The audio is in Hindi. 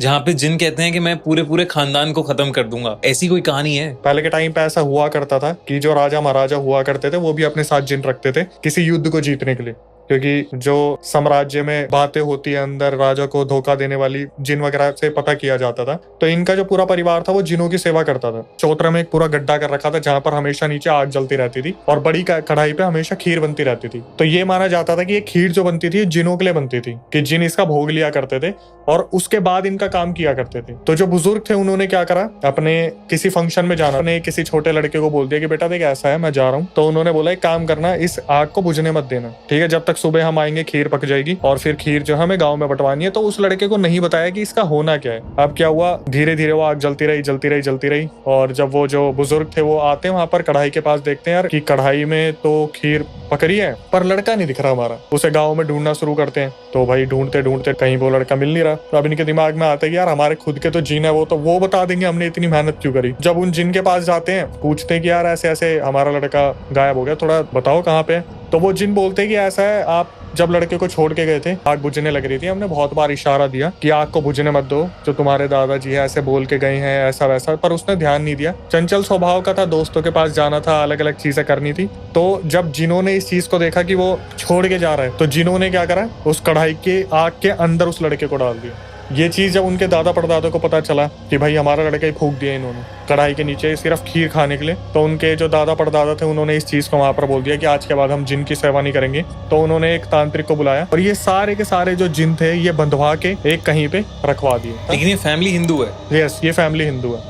जहाँ पे जिन कहते हैं कि मैं पूरे पूरे खानदान को खत्म कर दूंगा। ऐसी कोई कहानी है? पहले के टाइम पे ऐसा हुआ करता था कि जो राजा महाराजा हुआ करते थे वो भी अपने साथ जिन रखते थे किसी युद्ध को जीतने के लिए, क्योंकि जो साम्राज्य में बातें होती है अंदर राजा को धोखा देने वाली जिन वगैरह से पता किया जाता था। तो इनका जो पूरा परिवार था वो जिनों की सेवा करता था। चौतरा में एक पूरा गड्ढा कर रखा था जहाँ पर हमेशा नीचे आग जलती रहती थी और बड़ी कढ़ाई पे हमेशा खीर बनती रहती थी। तो ये माना जाता था कि ये खीर जो बनती थी जिनों के लिए बनती थी, कि जिन इसका भोग लिया करते थे और उसके बाद इनका काम किया करते थे। तो जो बुजुर्ग थे उन्होंने क्या करा, अपने किसी फंक्शन में जाना, अपने किसी छोटे लड़के को बोल दिया कि बेटा देख ऐसा है मैं जा रहा हूँ। तो उन्होंने बोला एक काम करना, इस आग को बुझने मत देना, ठीक है, जब तक सुबह हम आएंगे खीर पक जाएगी और फिर खीर जो हमें गाँव में बंटवानी है। तो उस लड़के को नहीं बताया कि इसका होना क्या है। अब क्या हुआ, धीरे धीरे वो आग जलती रही जलती रही जलती रही और जब वो जो बुजुर्ग थे वो आते हैं वहां पर कढ़ाई के पास, देखते हैं यार कि कढ़ाई में तो खीर पक रही है पर लड़का नहीं दिख रहा हमारा। उसे गाँव में ढूंढना शुरू करते हैं। तो भाई ढूंढते ढूंढते कहीं वो लड़का मिल नहीं रहा। तो अब इनके दिमाग में आता है कि यार हमारे खुद के तो जिन है, वो बता देंगे हमने इतनी मेहनत क्यों करी। जब उन जिन के पास जाते हैं पूछते हैं कि यार ऐसे ऐसे हमारा लड़का गायब हो गया, थोड़ा बताओ कहाँ पे। तो वो जिन बोलते हैं कि ऐसा है, आप जब लड़के को छोड़ के गए थे आग बुझने लग रही थी, हमने बहुत बार इशारा दिया कि आग को बुझने मत दो, जो तुम्हारे दादाजी है ऐसे बोल के गए हैं ऐसा वैसा, पर उसने ध्यान नहीं दिया। चंचल स्वभाव का था, दोस्तों के पास जाना था, अलग अलग चीजें करनी थी। तो जब जिन्होंने इस चीज को देखा कि वो छोड़ के जा रहा है, तो जिन्होंने क्या करा, उस कढ़ाई के आग के अंदर उस लड़के को डाल दिया। ये चीज जब उनके दादा परदादा को पता चला कि भाई हमारा लड़का ही फूंक दिया इन्होंने कढ़ाई के नीचे सिर्फ खीर खाने के लिए, तो उनके जो दादा परदादा थे उन्होंने इस चीज को वहां पर बोल दिया कि आज के बाद हम जिन की सेवा नहीं करेंगे। तो उन्होंने एक तांत्रिक को बुलाया और ये सारे के सारे जो जिन थे ये बंधवा के एक कहीं पे रखवा दिए। लेकिन ये फैमिली हिंदू है? यस, ये फैमिली हिंदू है।